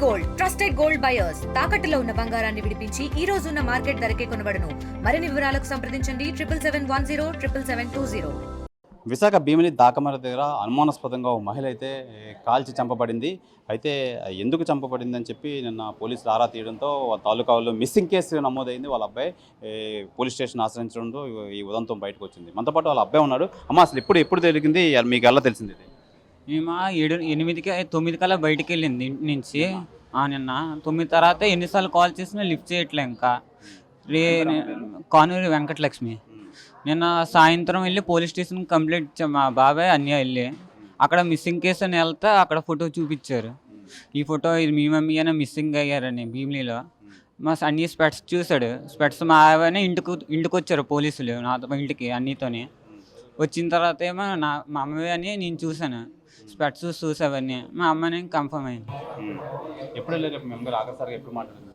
Gold trusted gold buyers తాకట్టులో ఉన్న బంగారాన్ని విడిపించి ఈ రోజు ఉన్న మార్కెట్ ధరకే కొనబడును. మరిన్ని వివరాలకు సంప్రదించండి 77107720. విశాఖ భీమిలి దాకమర దగ్గర అనుమానాస్పదంగా ఓ మహిళ అయితే కాల్చి చంపబడింది. అయితే ఎందుకు చంపబడిందని చెప్పి నిన్న పోలీసులు ఆరా తీయడంతో తాలూకాలో మిస్సింగ్ కేసు నమోదైంది. వాళ్ళ అబ్బాయి పోలీస్ స్టేషన్ ఆశ్రయించడంతో ఈ ఉదంతం బయటకు వచ్చింది. మనతో పాటు వాళ్ళ అబ్బాయి ఉన్నాడు. అమ్మ అసలు ఎప్పుడు జరిగింది, మీకు ఎలా తెలిసింది? మేము 9 కల్లా బయటికి వెళ్ళింది ఇంటి నుంచి. నిన్న 9 తర్వాత ఎన్నిసార్లు కాల్ చేసినా లిఫ్ట్ చేయట్లే. ఇంకా కానూరి వెంకటలక్ష్మి నిన్న సాయంత్రం వెళ్ళి పోలీస్ స్టేషన్కి కంప్లైంట్ ఇచ్చాం. మా బాబాయ్ అన్నీ వెళ్ళి అక్కడ మిస్సింగ్ కేసు అని వెళ్తే అక్కడ ఫోటో చూపించారు. ఈ ఫోటో ఇది మీ మమ్మీ అయినా మిస్సింగ్ అయ్యారని భీమిలీలో. మా అన్ని స్పెట్స్ చూశాడు. స్పెట్స్ మా ఆయన ఇంటికి వచ్చారు పోలీసులు నాతో ఇంటికి అన్నితోని. వచ్చిన తర్వాత ఏమో మా అమ్మవి అని నేను చూశాను. స్పెట్స్ చూసావన్నీ మా అమ్మని కన్ఫర్మ్ అయింది. ఎప్పుడు వెళ్ళారు మీ అమ్మగారు ఆఖరిసారిగా? ఎప్పుడు మాట్లాడింది?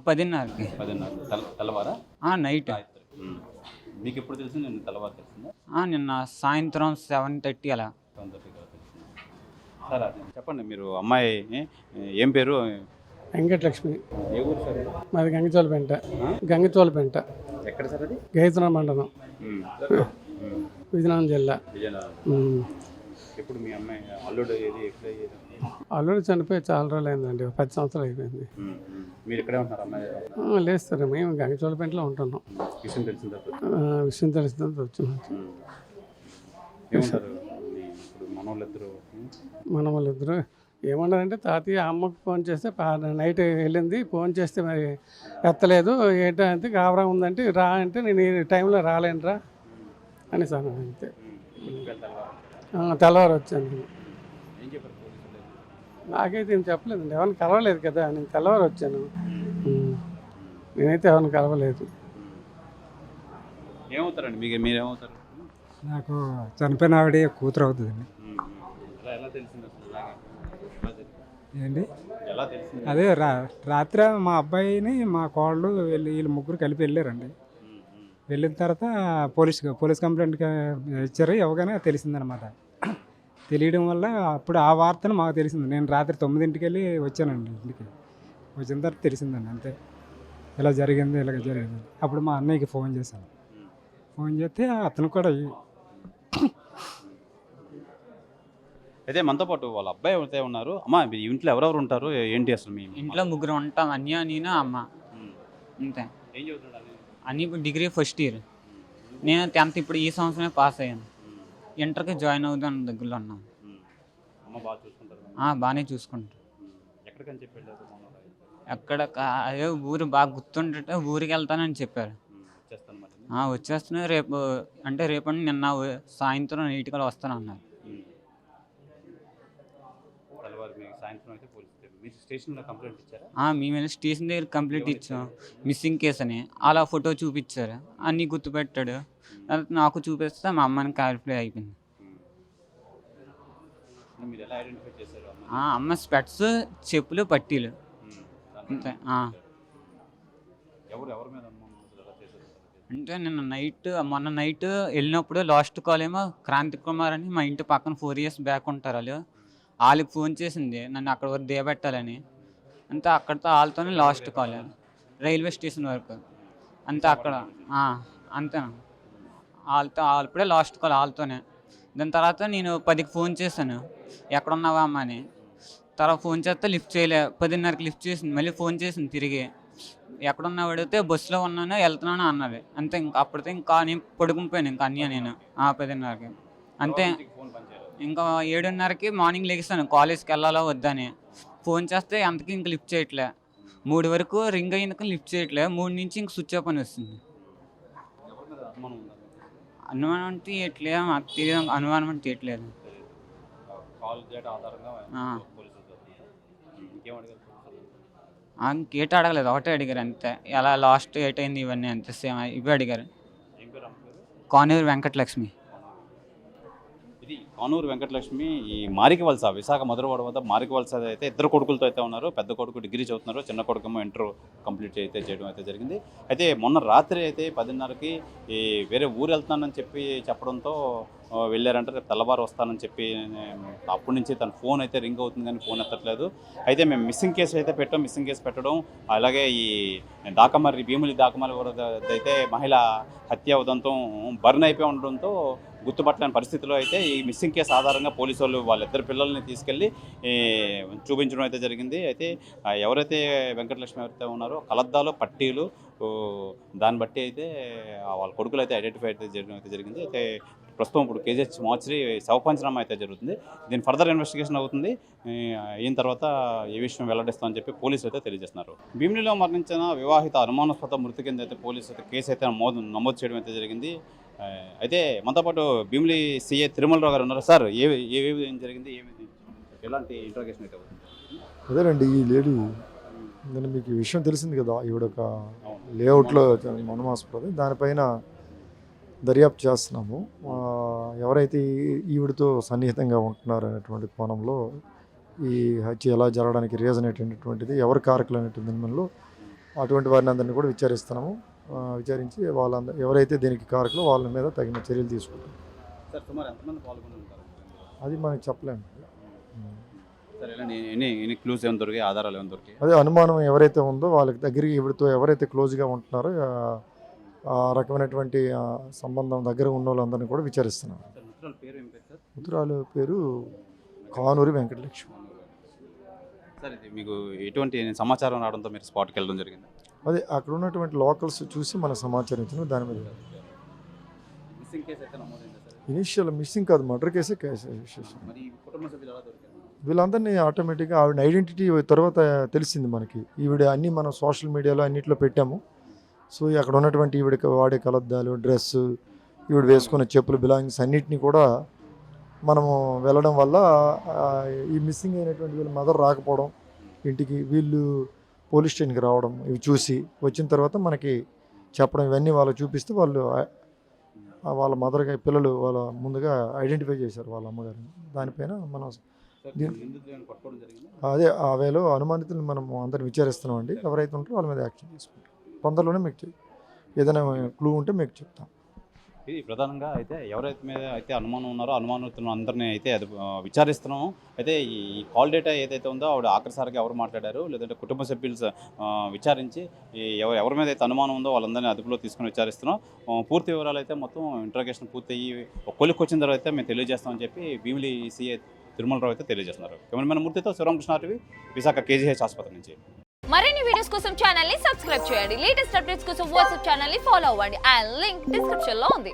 10:30కి. 10:30 తెల్లవారా? నైట్. మీకు ఎప్పుడు తెలిసింది? నిన్న తెల్లవారు తెలిసిందా? నిన్న సాయంత్రం 7:30 అలా. 7:30 సరే చెప్పండి. మీరు అమ్మాయి ఏం పేరు? వెంకటలక్ష్మి. ఏ ఊరు సార్? మాది గంగచోలపేంట. ఎక్కడ సార్ అది? గైతున మండలం, విజయనగరం జిల్లా. ఎప్పుడు మీ అమ్మాయి అల్లుడు అల్లుడు చనిపోయి చాలా రోజులు అయిందండి, 10 సంవత్సరాలు అయిపోయింది. మీరు ఇక్కడే ఉంటున్నారు? అమ్మాయి లేదు సార్, మేము గంగచోలపేంటలో ఉంటున్నాం. విషయం తెలిసిన తర్వాత వచ్చినాం. ఏమంటారు మన వాళ్ళిద్దరు ఏమన్నారంటే, తాతయ్య అమ్మకు ఫోన్ చేస్తే నైట్ వెళ్ళింది, ఫోన్ చేస్తే మరి ఎత్తలేదు, ఏంటంటే గాబరా ఉందంటే రా అంటే నేను ఈ టైంలో రాలేనురా అని సార్. అంతే. తెల్లవారు వచ్చాను. నాకైతే ఏం చెప్పలేదండి, ఎవరిని కలవలేదు కదా, నేను తెల్లవారు వచ్చాను. నేనైతే ఎవరిని కలవలేదు. ఏమవుతారండి మీరేమవుతారు? నాకు చనిపోయిన ఆవిడ కూతురు అవుతుందండి. ఏంటి అదే రాత్రి మా అబ్బాయిని మా కోళ్ళు వీళ్ళు ముగ్గురు కలిపి వెళ్ళారండి. వెళ్ళిన తర్వాత పోలీస్ కంప్లైంట్ ఇచ్చారు. ఇవ్వగానే తెలిసిందనమాట. తెలియడం వల్ల అప్పుడు ఆ వార్తను మాకు తెలిసింది. నేను రాత్రి 9ంటికి వెళ్ళి వచ్చానండి ఇంటికి. వచ్చిన తర్వాత తెలిసిందండి. అంతే, ఇలా జరిగింది. అప్పుడు మా అన్నయ్యకి ఫోన్ చేశాను. ఫోన్ చేస్తే అతను కూడా అయితే మనతో పాటు వాళ్ళ అబ్బాయి అయితే ఉన్నారు. అమ్మ మీ ఇంట్లో ఎవరెవరు ఉంటారు, ఏంటి అసలు? మీ ఇంట్లో ముగ్గురు ఉంటాం, అన్య, నేను, అమ్మ. అంతే. ఏం చదువుతున్నాడు? అన్నీ ఇప్పుడు డిగ్రీ ఫస్ట్ ఇయర్. నేను 10th ఇప్పుడు ఈ సంవత్సరమే పాస్ అయ్యాను. ఇంటర్కి జాయిన్ అవుతాను దగ్గరలో ఉన్నాను. అమ్మ బాగా చూసుకుంటారు? బాగానే చూసుకుంటారు. ఎక్కడికని చెప్పి వెళ్ళారు? ఎక్కడ అదే ఊరు బాగా గుర్తుంటే ఊరికి వెళ్తానని చెప్పారు. వచ్చేస్తున్నా రేపు అంటే రేపటి నిన్న సాయంత్రం 8 కల్లా వస్తాను అన్నారు. మేము వెళ్ళి స్టేషన్ దగ్గర కంప్లైంట్ ఇచ్చాం, మిస్సింగ్ కేసు అని. అలా ఫోటో చూపించారు, అన్నీ గుర్తుపెట్టాడు. నాకు చూపిస్తే మా అమ్మని క్లారిఫై అయిపోయింది. అమ్మ స్పెట్స్, చెప్పులు, పట్టీలు అంతే. అంటే మొన్న నైట్ వెళ్ళినప్పుడు లాస్ట్ కాల్ ఏమో క్రాంతి కుమార్ అని మా ఇంటి పక్కన 4 years బ్యాక్ ఉంటారు వాళ్ళు. వాళ్ళకి ఫోన్ చేసింది నన్ను అక్కడ వరకు దిగబెట్టాలని. అంతే, అక్కడితో వాళ్ళతోనే లాస్ట్ కాల్, రైల్వే స్టేషన్ వరకు. అంతే అక్కడ అంతే వాళ్ళతో అప్పుడే లాస్ట్ కాల్ వాళ్ళతోనే. దాని తర్వాత నేను 10కి ఫోన్ చేశాను, ఎక్కడున్నావా అమ్మ అని. తర్వాత ఫోన్ చేస్తే లిఫ్ట్ చేయలే. 10:30కి లిఫ్ట్ చేసింది, మళ్ళీ ఫోన్ చేసింది తిరిగి. ఎక్కడున్నావు అడిగితే బస్సులో ఉన్నాను వెళ్తున్నాను అన్నది. అంతే, ఇంకా అప్పటితో ఇంకా నేను పడుకునిపోయాను. ఇంకా అన్నీ నేను 10:30కి అంతే. ఇంకా 7:30కి మార్నింగ్ లెగిస్తాను కాలేజ్కి వెళ్ళాలో వద్దని. ఫోన్ చేస్తే అంతకీ ఇంక లిఫ్ట్ చేయట్లే. 3 వరకు రింగ్ అయ్యిందుకు లిఫ్ట్ చేయట్లే. 3 నుంచి ఇంక స్విచ్ ఆఫ్ అని వస్తుంది. అనుమానం అంటే ఎట్లేదు, మాకు తెలియదు. అనుమానం అంటే ఎట్లేదు. ఇంకేట అడగలేదు, ఒకటే అడిగారు అంతే. ఎలా లాస్ట్ ఏట్ అయింది ఇవన్నీ అంతే, సేమ్ ఇవి అడిగారు. కానూరి వెంకటలక్ష్మి. ఇది కానూరు వెంకటలక్ష్మి ఈ మారికి వలస విశాఖ మధురవాడ వద్ద మారికి వలస అయితే ఇద్దరు కొడుకులతో అయితే ఉన్నారు. పెద్ద కొడుకు డిగ్రీ చదువుతున్నారు, చిన్న కొడుకేమో ఇంటర్ కంప్లీట్ అయితే చేయడం అయితే జరిగింది. అయితే మొన్న రాత్రి అయితే 10:30కి ఈ వేరే ఊరు వెళ్తున్నానని చెప్పడంతో వెళ్ళారంటే రేపు తెల్లవారు వస్తానని చెప్పి అప్పటి నుంచి తన ఫోన్ అయితే రింగ్ అవుతుంది కానీ ఫోన్ ఎత్తట్లేదు. అయితే మేము మిస్సింగ్ కేసు అయితే పెట్టాం. మిస్సింగ్ కేసు పెట్టడం అలాగే ఈ భీమిలి దాకమర్రి అయితే మహిళ హత్య ఉదంతం బర్న్ అయిపోయి ఉండడంతో గుర్తుపట్టలేని పరిస్థితిలో అయితే ఈ మిస్సింగ్ కేసు ఆధారంగా పోలీసు వాళ్ళు వాళ్ళిద్దరు పిల్లల్ని తీసుకెళ్ళి చూపించడం అయితే జరిగింది. అయితే ఎవరైతే వెంకటలక్ష్మి ఎవరైతే ఉన్నారో కలద్దాలో పట్టీలు దాన్ని బట్టి అయితే వాళ్ళ కొడుకులు అయితే ఐడెంటిఫై అయితే చేయడం అయితే జరిగింది. అయితే ప్రస్తుతం ఇప్పుడు కేజీహెచ్ మార్చరీ శవపంచనామా అయితే జరుగుతుంది. దీని ఫర్దర్ ఇన్వెస్టిగేషన్ అవుతుంది. అయిన తర్వాత ఈ విషయం వెల్లడిస్తామని చెప్పి పోలీసులు అయితే తెలియజేస్తున్నారు. భీమిలిలో మరణించిన వివాహిత అనుమానాస్పద మృతి కింద అయితే పోలీసు అయితే కేసు అయితే నమోదు చేయడం అయితే జరిగింది. అయితే మనతో పాటు భీమిలి సిఐ తిరుమలరావు గారు ఉన్నారు. సార్ ఏం జరిగింది, ఎలాంటి ఇంట్రాగేషన్ అయితే అవుతుంది? అదేనండి, ఈ లేడీ నేను మీకు ఈ విషయం తెలిసింది కదా, ఈవిడొక లేఅవుట్లో అనుమానాస్పద దానిపైన దర్యాప్తు చేస్తున్నాము. ఎవరైతే ఈవిడతో సన్నిహితంగా ఉంటున్నారు అనేటువంటి కోణంలో ఈ హత్య ఎలా జరగడానికి రీజన్ ఏంటనేటువంటిది ఎవరు కారకులు అనేటువంటి దానిలో అటువంటి వారిని అందరినీ కూడా విచారిస్తున్నాము. విచారించి వాళ్ళందరూ ఎవరైతే దీనికి కారకులు వాళ్ళ మీద తగిన చర్యలు తీసుకుంటాం. అది మనకి చెప్పలేము. ఆధారాలు ఏమైనా దొరికాయి? అదే అనుమానం ఎవరైతే ఉందో వాళ్ళకి దగ్గరికి ఈవిడతో ఎవరైతే క్లోజ్గా ఉంటున్నారో ఆ రకమైనటువంటి సంబంధం దగ్గర ఉన్న వాళ్ళందరినీ కూడా విచారిస్తున్నాం. ఉత్తరాల పేరు కానూరి వెంకటలక్ష్మి. సార్ ఇది మీకు ఎటువంటి సమాచారం రావడంతో మీరు స్పాట్కి వెళ్ళడం జరిగింది? అదే అక్కడ ఉన్నటువంటి లోకల్స్ చూసి మనకు సమాచారం ఇచ్చిన దాని మీద ఇనిషియల్ మిస్సింగ్ కాదు, మర్డర్ కేసు విశేషం. వీళ్ళందరినీ ఆటోమేటిక్గా ఆవిడ ఐడెంటిటీ తర్వాత తెలిసింది మనకి. ఈవిడ అన్నీ మనం సోషల్ మీడియాలో అన్నింటిలో పెట్టాము. సో అక్కడ ఉన్నటువంటి ఈవిడ వాడే కలద్దాలు, డ్రెస్సు, ఈవిడ వేసుకున్న చెప్పులు, బిలాంగింగ్స్ అన్నిటినీ కూడా మనము వెళ్ళడం వల్ల ఈ మిస్సింగ్ అయినటువంటి వీళ్ళ మదర్ రాకపోవడం, ఇంటికి వీళ్ళు పోలీస్ స్టేషన్కి రావడం, ఇవి చూసి వచ్చిన తర్వాత మనకి చెప్పడం, ఇవన్నీ వాళ్ళకి చూపిస్తే వాళ్ళు వాళ్ళ మదర్గా పిల్లలు వాళ్ళ ముందుగా ఐడెంటిఫై చేశారు వాళ్ళ అమ్మగారిని. దానిపైన మనం అదే ఆ వేలో అనుమానితులను మనం అందరిని విచారిస్తున్నామండి. ఎవరైతే ఉంటారో వాళ్ళ మీద యాక్షన్ తీసుకుంటాం. తొందరలోనే మీకు ఏదైనా క్లూ ఉంటే మీకు చెప్తాం. ఇది ప్రధానంగా అయితే ఎవరైతే మీద అయితే అనుమానం ఉన్నారో అనుమానితులను అందరినీ అయితే అది విచారిస్తున్నాము. అయితే ఈ కాల్ డేటా ఏదైతే ఉందో ఆవిడ ఆఖరిసారిగా ఎవరు మాట్లాడారు లేదంటే కుటుంబ సభ్యులు విచారించి ఎవరి మీద అయితే అనుమానం ఉందో వాళ్ళందరినీ అదుపులో తీసుకుని విచారిస్తున్నాం. పూర్తి వివరాలు అయితే మొత్తం ఇంట్రాగేషన్ పూర్తయ్యి కొలికి వచ్చిన తర్వాత అయితే మేము తెలియజేస్తామని చెప్పి భీమిలి సిఐ తిరుమలరావు అయితే తెలియజేస్తున్నారు. కెమెరామెన్ మూర్తితో శివరామకృష్ణ టీవీ, విశాఖ కేజీహెచ్ ఆసుపత్రి నుంచి. మరిన్ని వీడియోస్ కోసం ఛానల్ ని సబ్స్క్రైబ్ చేయండి. లేటెస్ట్ అప్డేట్స్ కోసం వాట్సాప్ ఛానల్ ని ఫాలో అవ్వండి. ఆ లింక్ డిస్క్రిప్షన్ లో ఉంది.